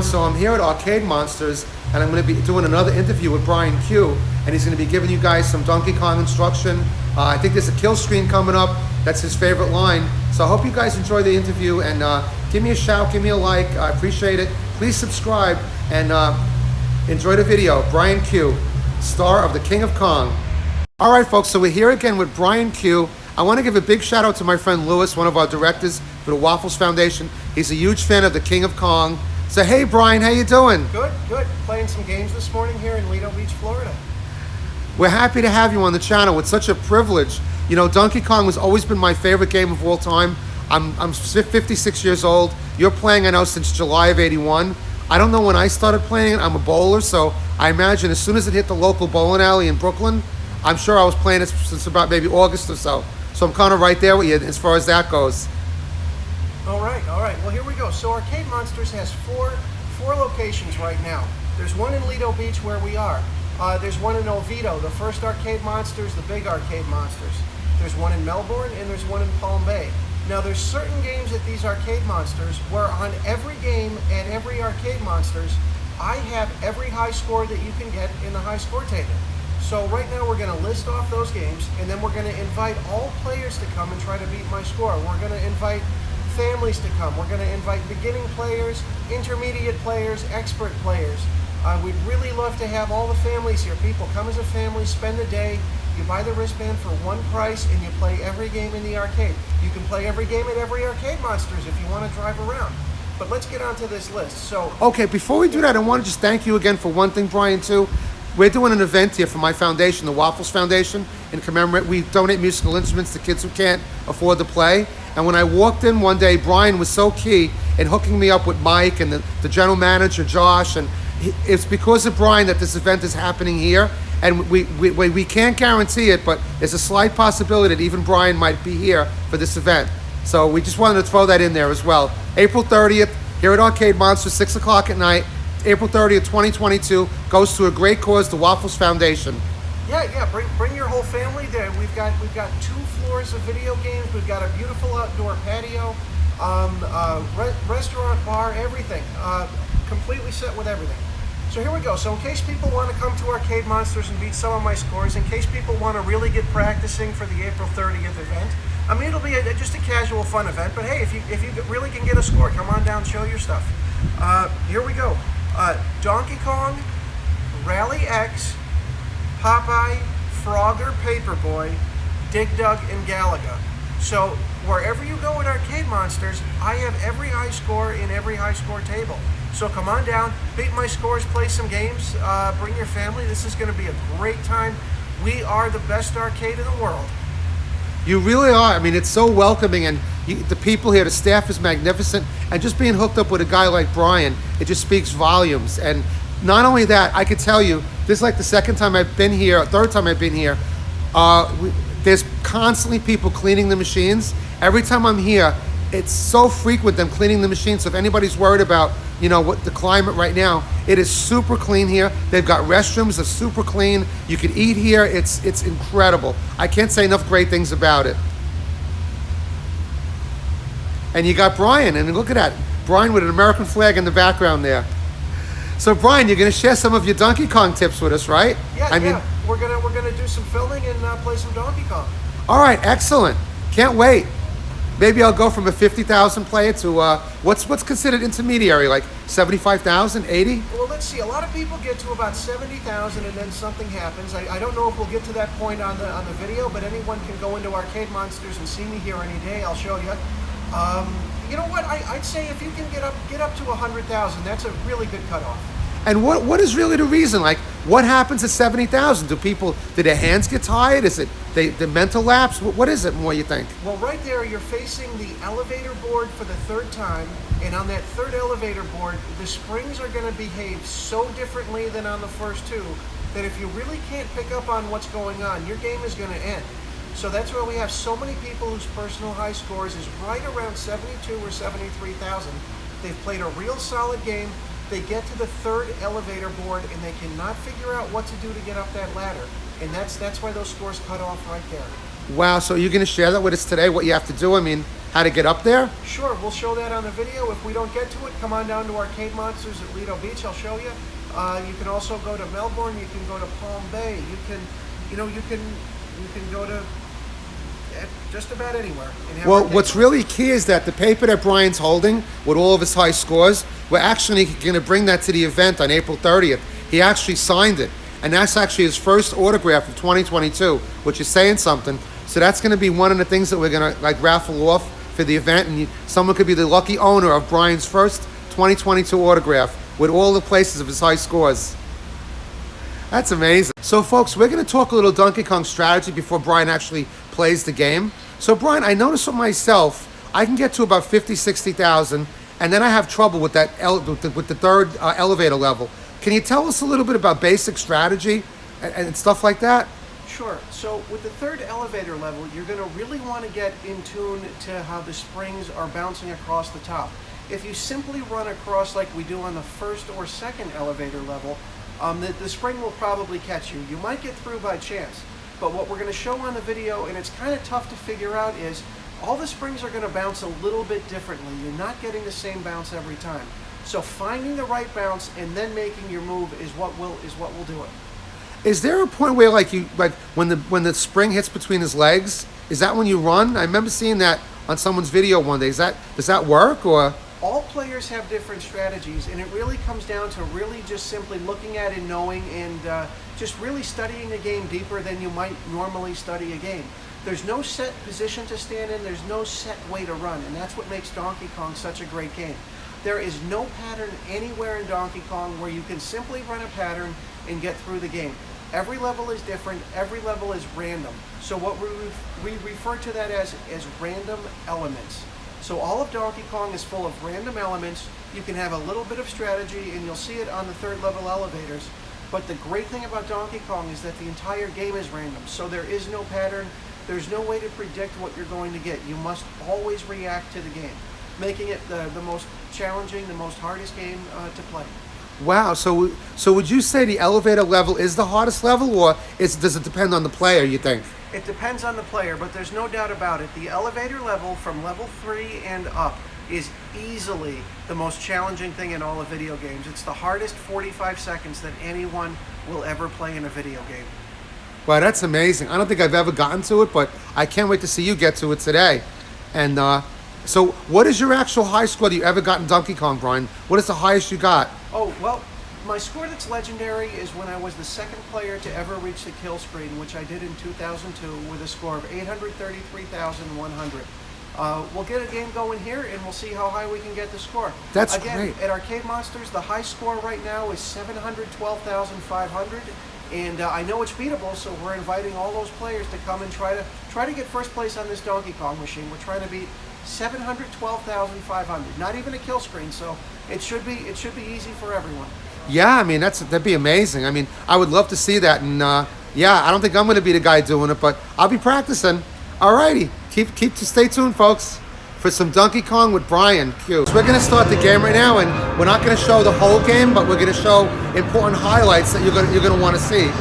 So I'm here at Arcade Monsters, and I'm going to be doing another interview with Brian Q, and he's going to be giving you guys some Donkey Kong instruction. I think there's a kill screen coming up. That's his favorite line. So I hope you guys enjoy the interview, and give me a shout, give me a like. I appreciate it. Please subscribe, and enjoy the video. Brian Q, star of the King of Kong. All right, folks, so we're here again with Brian Q. I want to give a big shout out to my friend Lewis, one of our directors for the Waffles Foundation. He's a huge fan of the King of Kong. So, hey, Brian, how you doing? Good, good. Playing some games this morning here in Lido Beach, Florida. We're happy to have you on the channel. It's such a privilege. You know, Donkey Kong has always been my favorite game of all time. I'm 56 years old. You're playing, I know, since July of '81. I don't know when I started playing it. I'm a bowler, so I imagine as soon as it hit the local bowling alley in Brooklyn, I'm sure I was playing it since about maybe August or so. So I'm kind of right there with you as far as that goes. All right, all right. Well, here we go. So Arcade Monsters has four locations right now. There's one in Lido Beach where we are. There's one in Oviedo, the first Arcade Monsters, the big Arcade Monsters. There's one in Melbourne, and there's one in Palm Bay. Now, there's certain games at these Arcade Monsters where on every game at every Arcade Monsters, I have every high score that you can get in the high score table. So right now we're going to list off those games, and then we're going to invite all players to come and try to beat my score. We're going to invite families to come. We're going to invite beginning players, intermediate players, expert players. We'd really love to have all the families here. People come as a family, spend the day, you buy the wristband for one price, and you play every game in the arcade. You can play every game at every Arcade Monsters if you want to drive around. But let's get onto this list. So, okay, before we do that, I want to just thank you again for one thing, Brian, too. We're doing an event here for my foundation, the Waffles Foundation, and commemorate. We donate musical instruments to kids who can't afford to play. And when I walked in one day, Brian was so key in hooking me up with Mike and the general manager, Josh. And it's because of Brian that this event is happening here. And we can't guarantee it, but there's a slight possibility that even Brian might be here for this event. So we just wanted to throw that in there as well. April 30th, here at Arcade Monsters, 6 o'clock at night. April 30th, 2022, goes to a great cause, the Waffles Foundation. Yeah, bring your whole family there. We've got 2 floors of video games. We've got a beautiful outdoor patio, restaurant, bar, everything, completely set with everything. So here we go. So in case people want to come to Arcade Monsters and beat some of my scores, in case people want to really get practicing for the April 30th event, I mean, it'll be just a casual, fun event. But hey, if you really can get a score, come on down, show your stuff. Here we go. Donkey Kong, Rally X, Popeye, Frogger, Paperboy, Dig Dug, and Galaga. So wherever you go at Arcade Monsters, I have every high score in every high score table. So come on down, beat my scores, play some games, bring your family. This is going to be a great time. We are the best arcade in the world. You really are. I mean, it's so welcoming, and the people here, the staff is magnificent, and just being hooked up with a guy like Brian, it just speaks volumes. And not only that, I could tell you, this is like the second time I've been here, third time I've been here, there's constantly people cleaning the machines. Every time I'm here, it's so frequent them cleaning the machines. So if anybody's worried about, you know, what the climate right now, it is super clean here. They've got restrooms that's super clean. You can eat here. It's incredible. I can't say enough great things about it. And you got Brian, and look at that. Brian with an American flag in the background there. So Brian, you're going to share some of your Donkey Kong tips with us, right? Yeah, I mean, we're gonna do some filming and play some Donkey Kong. All right, excellent. Can't wait. Maybe I'll go from a 50,000 player to what's considered intermediary, like 75,000, 80? Well, let's see. A lot of people get to about 70,000 and then something happens. I don't know if we'll get to that point on the video, but anyone can go into Arcade Monsters and see me here any day. I'll show you. You know what? I'd say if you can get up to 100,000, that's a really good cutoff. And what is really the reason? Like, what happens at 70,000? Do their hands get tired? Is it the mental lapse? What is it more, you think? Well, right there, you're facing the elevator board for the 3rd time, and on that 3rd elevator board, the springs are going to behave so differently than on the first 2 that if you really can't pick up on what's going on, your game is going to end. So that's why we have so many people whose personal high scores is right around 72 or 73,000. They've played a real solid game. They get to the 3rd elevator board and they cannot figure out what to do to get up that ladder. And that's why those scores cut off right there. Wow, so you're going to share that with us today, what you have to do? I mean, how to get up there? Sure, we'll show that on the video. If we don't get to it, come on down to Arcade Monsters at Lido Beach. I'll show you. You can also go to Melbourne. You can go to Palm Bay. You can go to just about anywhere. Well, what's really key is that the paper that Brian's holding with all of his high scores, we're actually going to bring that to the event on April 30th. He actually signed it, and that's actually his first autograph of 2022, which is saying something. So that's going to be one of the things that we're going to like raffle off for the event, and someone could be the lucky owner of Brian's first 2022 autograph with all the places of his high scores. That's amazing. So folks, we're going to talk a little Donkey Kong strategy before Brian actually plays the game. So Brian, I noticed with myself, I can get to about 50, 60,000, and then I have trouble with that with the third elevator level. Can you tell us a little bit about basic strategy and stuff like that? Sure. So with the third elevator level, you're going to really want to get in tune to how the springs are bouncing across the top. If you simply run across like we do on the first or second elevator level, the spring will probably catch you. You might get through by chance, but what we're going to show on the video, and it's kind of tough to figure out, is all the springs are going to bounce a little bit differently. You're not getting the same bounce every time. So finding the right bounce and then making your move is what will do it. Is there a point where like when the spring hits between his legs, is that when you run? I remember seeing that on someone's video one day. Does that work, or? All players have different strategies, and it really comes down to really just simply looking at it, knowing, and just really studying the game deeper than you might normally study a game. There's no set position to stand in, there's no set way to run, and that's what makes Donkey Kong such a great game. There is no pattern anywhere in Donkey Kong where you can simply run a pattern and get through the game. Every level is different, every level is random. So what we refer to that as random elements. So all of Donkey Kong is full of random elements. You can have a little bit of strategy, and you'll see it on the third level elevators. But the great thing about Donkey Kong is that the entire game is random. So there is no pattern. There's no way to predict what you're going to get. You must always react to the game, making it the most challenging, the most hardest game to play. Wow. So would you say the elevator level is the hardest level, or does it depend on the player, you think? It depends on the player, but there's no doubt about it. The elevator level from level 3 and up is easily the most challenging thing in all of video games. It's the hardest 45 seconds that anyone will ever play in a video game. Wow, that's amazing. I don't think I've ever gotten to it, but I can't wait to see you get to it today. And so what is your actual high score that you ever got in Donkey Kong, Brian? What is the highest you got? Oh, well, my score that's legendary is when I was the second player to ever reach the kill screen, which I did in 2002 with a score of 833,100. We'll get a game going here, and we'll see how high we can get the score. That's Again, great. At Arcade Monsters, the high score right now is 712,500, and I know it's beatable, so we're inviting all those players to come and try to get first place on this Donkey Kong machine. We're trying to beat 712,500. Not even a kill screen, so it should be easy for everyone. Yeah, I mean that'd be amazing. I mean, I would love to see that, and yeah, I don't think I'm going to be the guy doing it, but I'll be practicing. Alrighty, stay tuned, folks, for some Donkey Kong with Brian Q. So we're going to start the game right now, and we're not going to show the whole game, but we're going to show important highlights that you're going to want to see.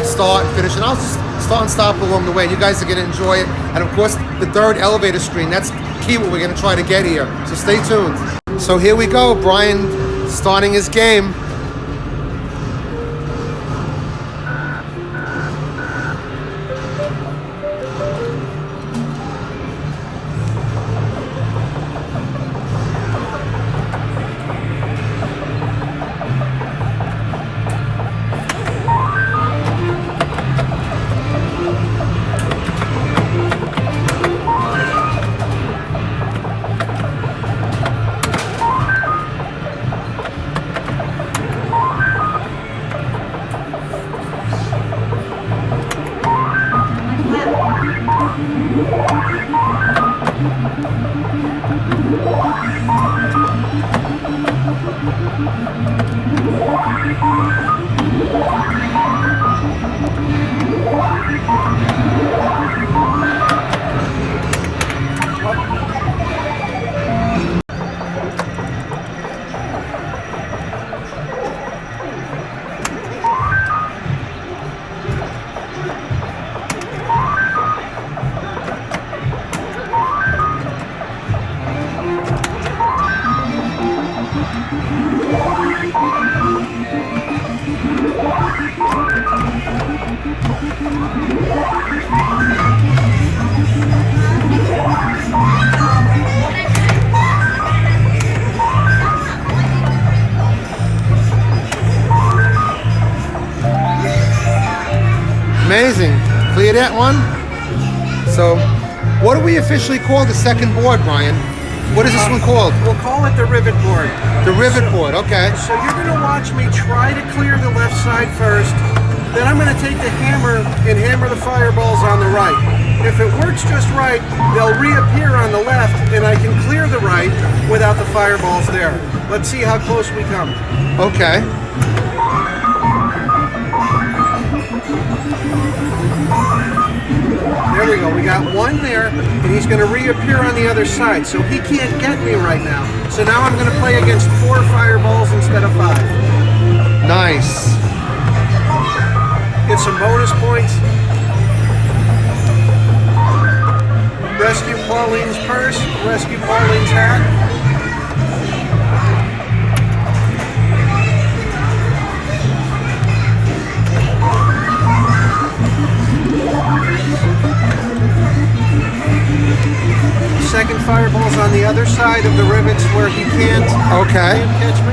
Start and finish, and I'll just start and stop along the way. You guys are going to enjoy it, and of course, the third elevator screen. That's key what we're going to try to get here. So stay tuned. So here we go, Brian starting his game. Amazing. Clear that one. So, what do we officially call the second board, Brian? What is this one called? We'll call it the Rivet Board. The Rivet Board, okay. So you're going to watch me try to clear the left side first. Then I'm going to take the hammer and hammer the fireballs on the right. If it works just right, they'll reappear on the left and I can clear the right without the fireballs there. Let's see how close we come. Okay. There we go. We got one there, and he's going to reappear on the other side, so he can't get me right now. So now I'm going to play against 4 fireballs instead of 5. Nice. Get some bonus points. Rescue Pauline's purse. Rescue Pauline's hat. Second fireball's on the other side of the rivets where he can't catch me.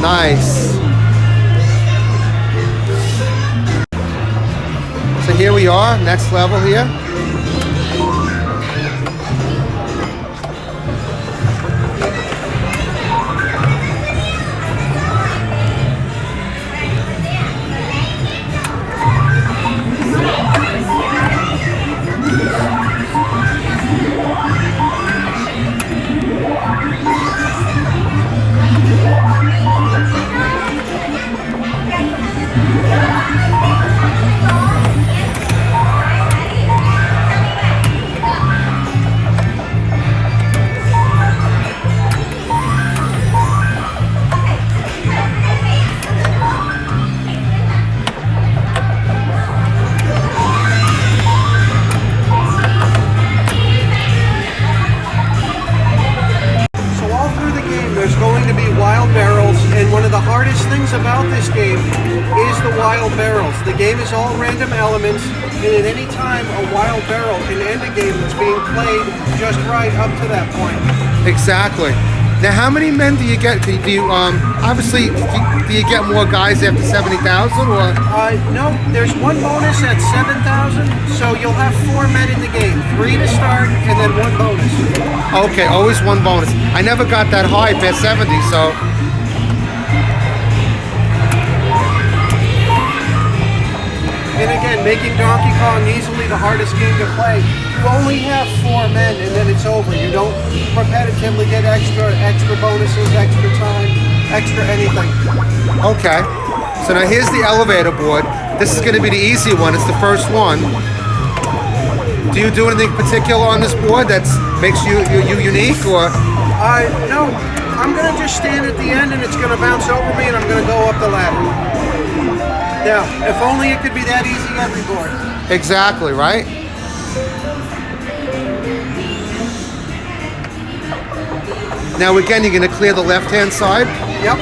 Nice. So here we are, next level here. About this game is the wild barrels. The game is all random elements, and at any time a wild barrel can end a game that's being played just right up to that point. Exactly. Now, how many men do you get? Do you obviously do you get more guys after 70,000 or? No, there's one bonus at 7,000, so you'll have 4 men in the game, 3 to start, and then 1 bonus. Okay, always 1 bonus. I never got that high past 70, so. And again, making Donkey Kong easily the hardest game to play. You only have 4 men and then it's over. You don't repetitively get extra bonuses, extra time, extra anything. Okay. So now here's the elevator board. This is going to be the easy one. It's the first one. Do you do anything particular on this board that makes you unique or? No. I'm going to just stand at the end and it's going to bounce over me and I'm going to go up the ladder. Now, if only it could be that easy every board. Exactly, right? Now again, you're going to clear the left-hand side? Yep.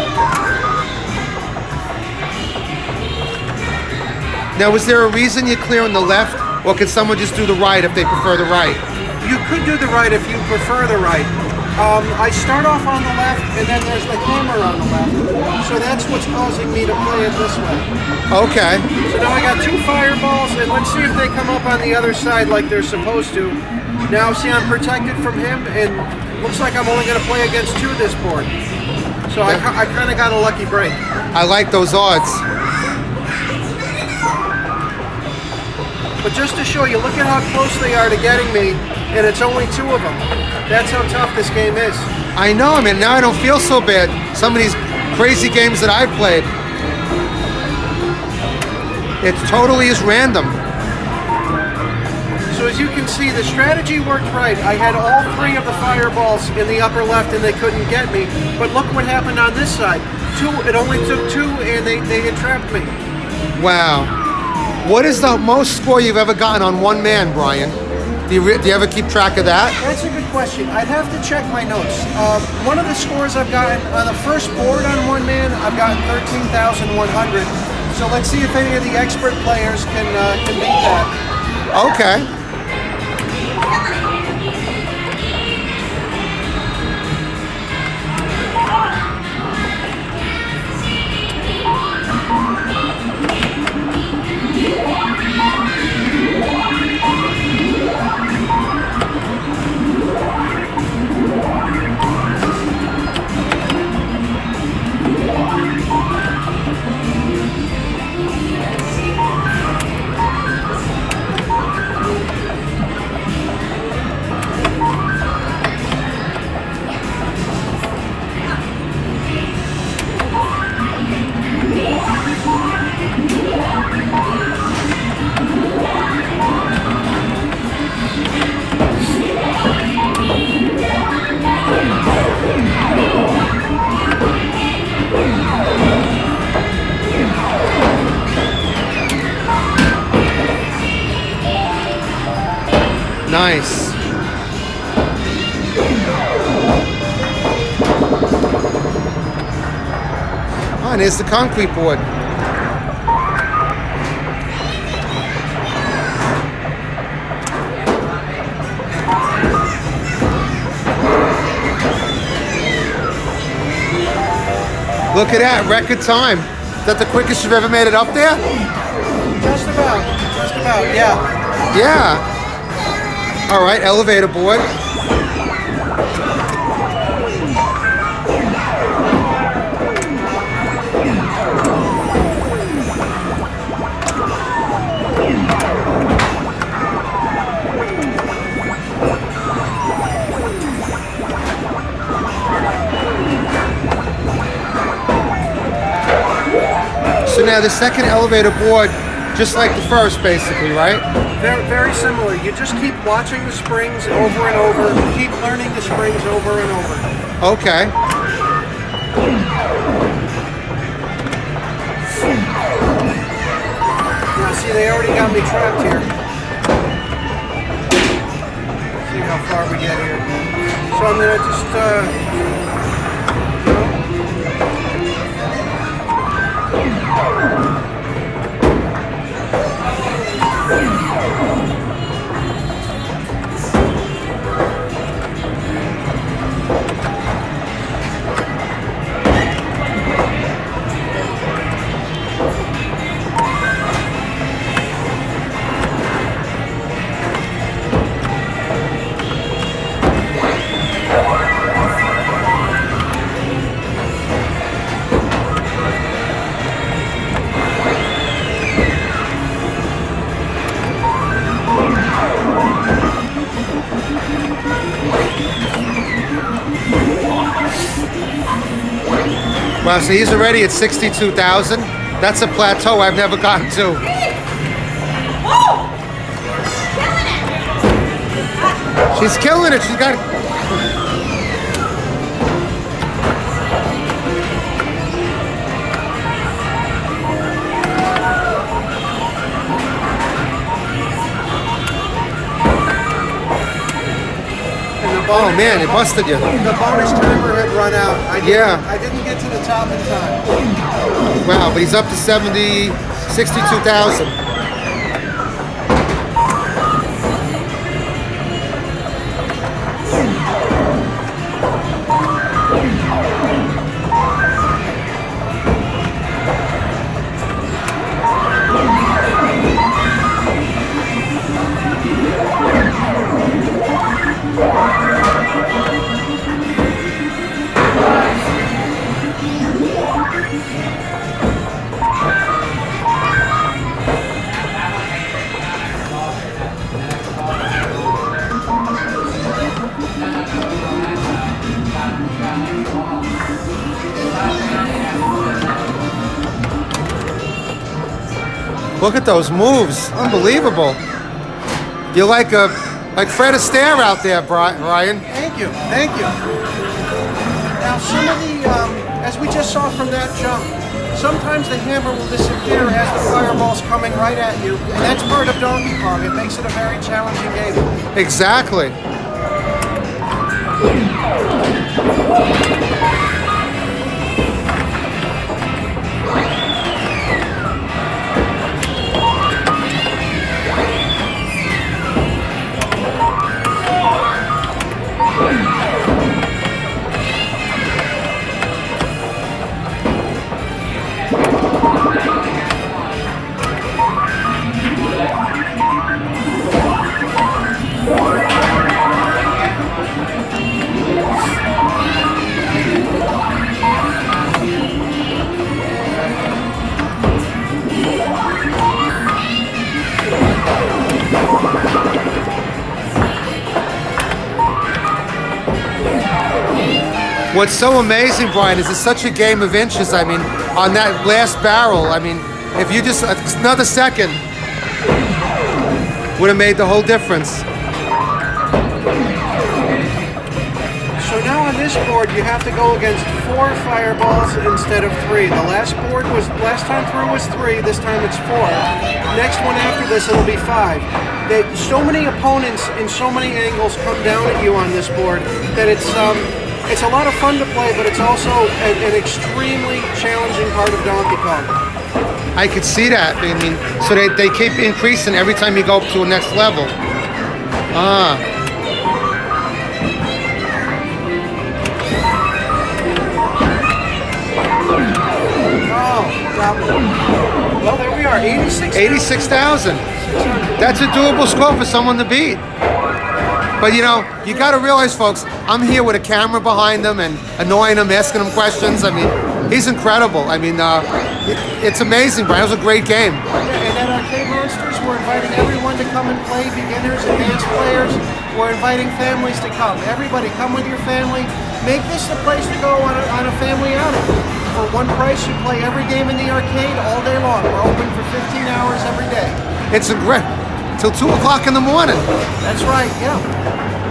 Now, is there a reason you're clearing the left, or can someone just do the right if they prefer the right? You could do the right if you prefer the right. I start off on the left, and then there's the hammer on the left. So that's what's causing me to play it this way. Okay. So now I got 2 fireballs, and let's see if they come up on the other side like they're supposed to. Now, see, I'm protected from him, and looks like I'm only going to play against 2 this board. So I kind of got a lucky break. I like those odds. But just to show you, look at how close they are to getting me, and it's only 2 of them. That's how tough this game is. I know, I mean, now I don't feel so bad. Some of these crazy games that I've played, it totally is random. So as you can see, the strategy worked right. I had all 3 of the fireballs in the upper left and they couldn't get me. But look what happened on this side. 2, it only took 2 and they entrapped me. Wow. What is the most score you've ever gotten on 1 man, Brian? Do you ever keep track of that? That's a good question. I'd have to check my notes. One of the scores I've gotten on the first board on 1 man, I've gotten 13,100. So let's see if any of the expert players can beat that. Okay. Nice. Oh, and here's the concrete board. Look at that, record time. Is that the quickest you've ever made it up there? Just about, yeah. Yeah. All right, elevator board. So now the second elevator board, just like the first, basically, right? Very, very similar. You just keep watching the springs over and over. Keep learning the springs over and over. Okay. Now, see, they already got me trapped here. See how far we get here. So I'm gonna just, Wow, so he's already at 62,000. That's a plateau I've never gotten to. Whoa! Killing it! She's killing it. She's got. Oh man, it busted you. the bonus timer had run out. I didn't get to the top in time. Wow, but he's up to 62,000. Look at those moves. Unbelievable. You're like Fred Astaire out there, Ryan. Thank you, thank you. Now some of the, as we just saw from that jump, sometimes the hammer will disappear as the fireball's coming right at you, and that's part of Donkey Kong. It makes it a very challenging game. Exactly. What's so amazing, Brian, is it's such a game of inches. I mean, on that last barrel, I mean, if you just another second would have made the whole difference. So now on this board, you have to go against 4 fireballs instead of 3. The last time through was 3. This time it's 4. Next one after this, it'll be 5. So many opponents in so many angles come down at you on this board that it's a lot of fun to play, but it's also an extremely challenging part of Donkey Kong. I could see that. I mean, so they keep increasing every time you go up to a next level. Ah. Well, there we are, 86,000. That's a doable score for someone to beat. But you know, you got to realize, folks, I'm here with a camera behind him and annoying him, asking him questions. I mean, he's incredible. I mean, it's amazing, Brian. It was a great game. Yeah, and at Arcade Monsters, we're inviting everyone to come and play, beginners, advanced players. We're inviting families to come. Everybody, come with your family. Make this the place to go on a family outing. For one price, you play every game in the arcade all day long. We're open for 15 hours every day. It's a great, till 2 o'clock in the morning. That's right, yeah.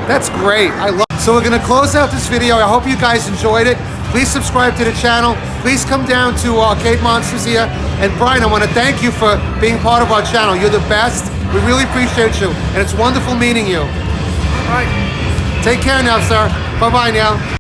That's great. I love it. So we're going to close out this video. I hope you guys enjoyed it. Please subscribe to the channel. Please come down to Arcade Monsters here. And Brian, I want to thank you for being part of our channel. You're the best. We really appreciate you. And it's wonderful meeting you. All right. Take care now, sir. Bye-bye now.